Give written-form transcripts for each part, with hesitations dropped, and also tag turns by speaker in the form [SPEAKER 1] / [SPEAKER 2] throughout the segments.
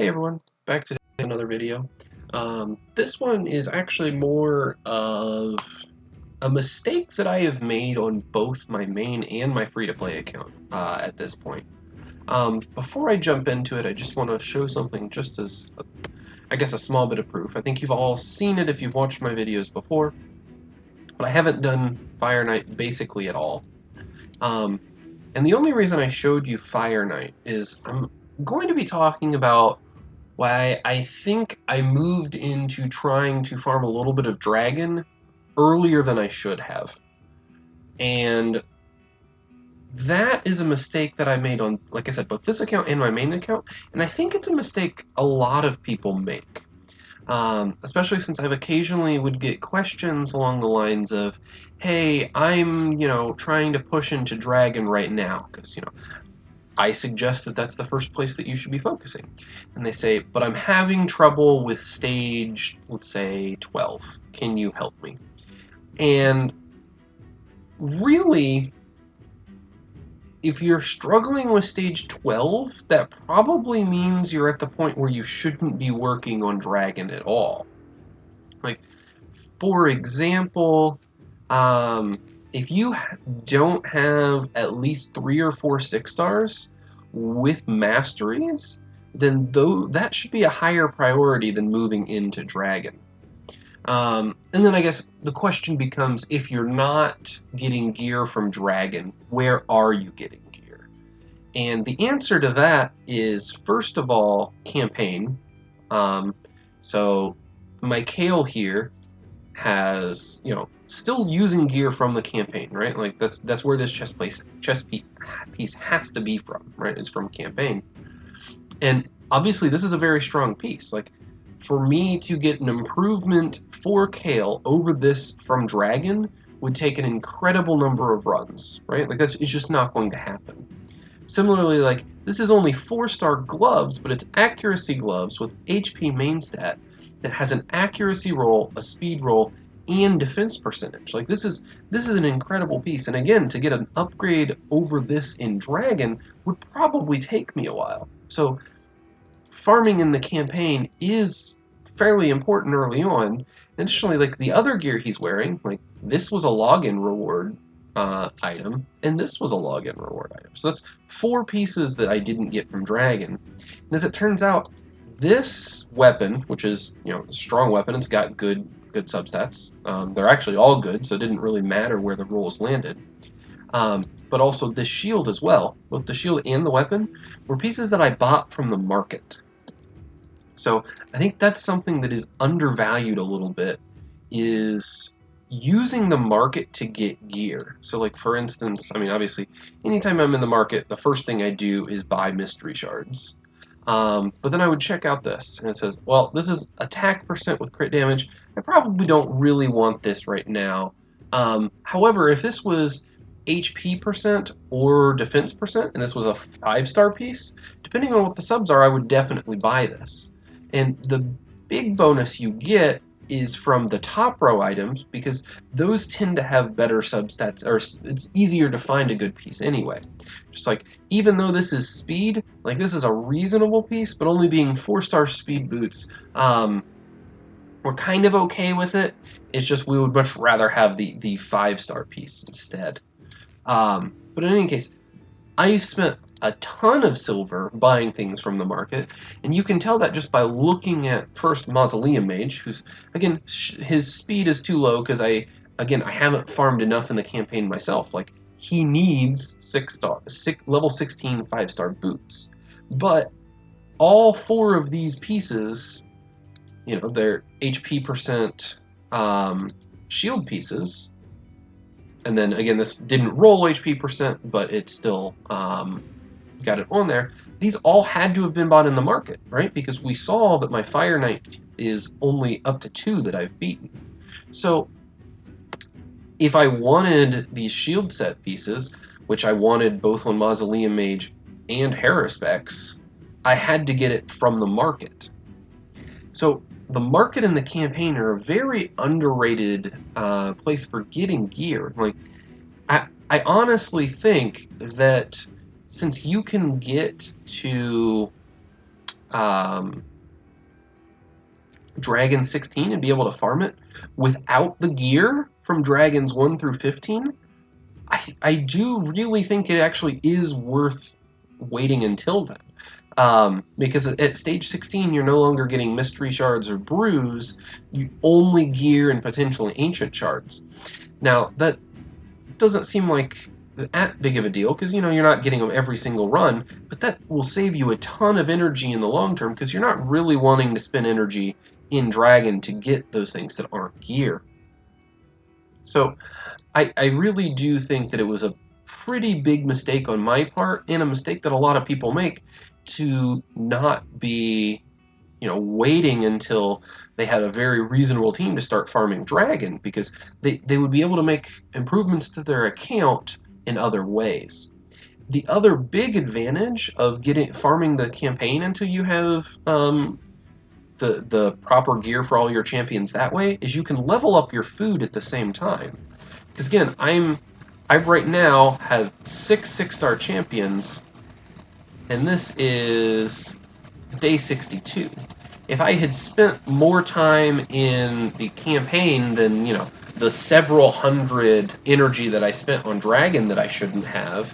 [SPEAKER 1] Hey everyone, back to another video. This one is actually more of a mistake that I have made on both my main and my free-to-play account at this point. Before I jump into it, I just want to show something just as, I guess, a small bit of proof. I think you've all seen it if you've watched my videos before, but I haven't done Fire Knight basically at all. And the only reason I showed you Fire Knight is I'm going to be talking about why I think I moved into trying to farm a little bit of dragon earlier than I should have. And that is a mistake that I made on, like I said, both this account and my main account. And I think it's a mistake a lot of people make. Especially since I've occasionally would get questions along the lines of, hey, I'm, trying to push into dragon right now. Because, I suggest that that's the first place that you should be focusing. And they say, but I'm having trouble with stage, let's say, 12. Can you help me? And really, if you're struggling with stage 12, that probably means you're at the point where you shouldn't be working on dragon at all. Like, for example, if you don't have at least 3 or 4 6-stars with masteries, then that should be a higher priority than moving into dragon. And then I guess the question becomes, if you're not getting gear from dragon, where are you getting gear? And the answer to that is, first of all, campaign. So my Kale here has, still using gear from the campaign, right? Like that's where this chess piece has to be from, right? Is from campaign. And obviously this is a very strong piece. Like, for me to get an improvement for Kale over this from dragon would take an incredible number of runs, right? Like, it's just not going to happen. Similarly, like, this is only 4-star gloves, but it's accuracy gloves with HP main stat that has an accuracy roll, a speed roll, and defense percentage. Like, this is an incredible piece. And again, to get an upgrade over this in dragon would probably take me a while. So farming in the campaign is fairly important early on. Additionally, like, the other gear he's wearing, like, this was a login reward item, and this was a login reward item. So that's 4 pieces that I didn't get from dragon. And as it turns out, this weapon, which is, a strong weapon, it's got good substats. They're actually all good, so it didn't really matter where the rolls landed. But also this shield as well, both the shield and the weapon, were pieces that I bought from the market. So I think that's something that is undervalued a little bit, is using the market to get gear. So, like, for instance, I mean, obviously, anytime I'm in the market, the first thing I do is buy mystery shards. But then I would check out this, and it says, well, this is attack percent with crit damage. I probably don't really want this right now. However, if this was HP percent or defense percent, and this was a 5-star piece, depending on what the subs are, I would definitely buy this. And the big bonus you get is from the top row items, because those tend to have better substats, or it's easier to find a good piece anyway. Just like, even though this is speed, like, this is a reasonable piece, but only being 4-star speed boots, we're kind of okay with it. It's just we would much rather have the 5-star piece instead. But in any case, I've spent a ton of silver buying things from the market, and you can tell that just by looking at first Mausoleum Mage, who's, again, his speed is too low because I haven't farmed enough in the campaign myself. Like, he needs level 16 5-star boots, but all 4 of these pieces, they're HP percent shield pieces. And then, again, this didn't roll HP percent, but it still got it on there. These all had to have been bought in the market, right? Because we saw that my Fire Knight is only up to 2 that I've beaten. So if I wanted these shield set pieces, which I wanted both on Mausoleum Mage and Haruspex, I had to get it from the market. So the market and the campaign are a very underrated place for getting gear. Like, I honestly think that since you can get to um, Dragon 16 and be able to farm it without the gear from Dragons 1 through 15, I do really think it actually is worth waiting until then. Because at stage 16, you're no longer getting mystery shards or brews, you only gear and potentially ancient shards. Now, that doesn't seem like that big of a deal because you're not getting them every single run, but that will save you a ton of energy in the long term because you're not really wanting to spend energy in Dragon to get those things that aren't gear. So I really do think that it was a pretty big mistake on my part and a mistake that a lot of people make to not be waiting until they had a very reasonable team to start farming Dragon because they would be able to make improvements to their account in other ways. The other big advantage of farming the campaign until you have the proper gear for all your champions that way is you can level up your food at the same time. Because again, I right now have 6-star champions, and this is day 62. If I had spent more time in the campaign than, the several hundred energy that I spent on Dragon that I shouldn't have,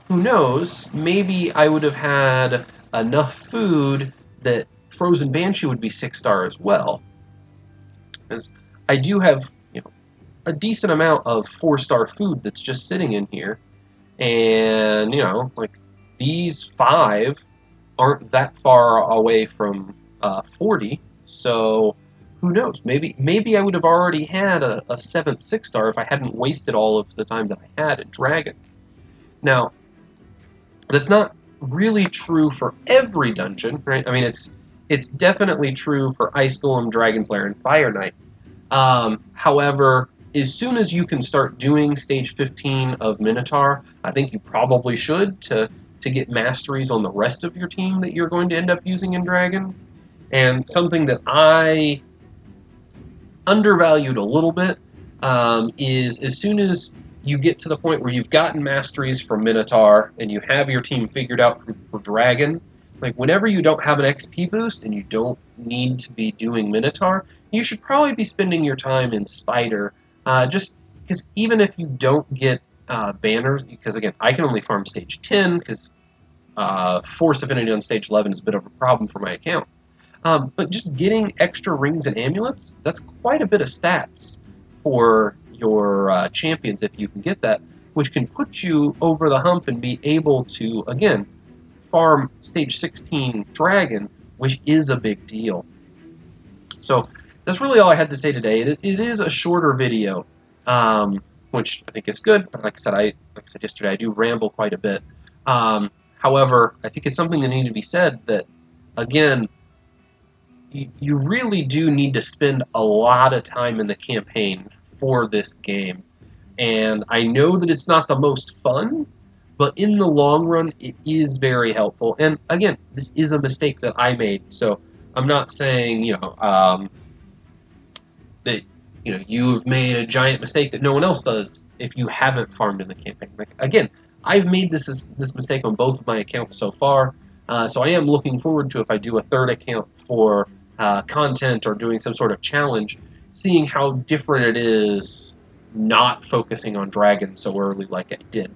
[SPEAKER 1] who knows, maybe I would have had enough food that Frozen Banshee would be 6-star as well. Because I do have, a decent amount of 4-star food that's just sitting in here. And, like, these 5 aren't that far away from 40, so who knows? Maybe I would have already had a 7th 6-star if I hadn't wasted all of the time that I had at Dragon. Now, that's not really true for every dungeon, right? I mean, it's definitely true for Ice Golem, Dragon's Lair, and Fire Knight. However, as soon as you can start doing stage 15 of Minotaur, I think you probably should to get masteries on the rest of your team that you're going to end up using in Dragon. And something that I undervalued a little bit is as soon as you get to the point where you've gotten masteries from Minotaur and you have your team figured out for Dragon, like whenever you don't have an XP boost and you don't need to be doing Minotaur, you should probably be spending your time in Spider, just because even if you don't get banners, because again, I can only farm stage 10 because Force Affinity on stage 11 is a bit of a problem for my account. But just getting extra rings and amulets, that's quite a bit of stats for your champions if you can get that, which can put you over the hump and be able to, again, farm stage 16 Dragon, which is a big deal. So that's really all I had to say today. It is a shorter video, which I think is good. Like I said yesterday, I do ramble quite a bit. However, I think it's something that needs to be said that, again, you really do need to spend a lot of time in the campaign for this game. And I know that it's not the most fun, but in the long run, it is very helpful. And again, this is a mistake that I made, so I'm not saying, that, you've made a giant mistake that no one else does if you haven't farmed in the campaign. Like, again, I've made this mistake on both of my accounts so far, so I am looking forward to if I do a third account for content or doing some sort of challenge, seeing how different it is not focusing on Dragon so early like I did.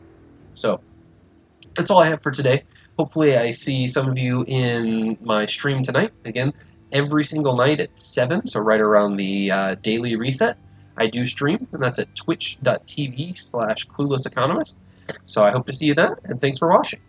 [SPEAKER 1] So that's all I have for today. Hopefully I see some of you in my stream tonight. Again, every single night at 7, so right around the daily reset, I do stream, and that's at twitch.tv/cluelesseconomist. So I hope to see you then, and thanks for watching.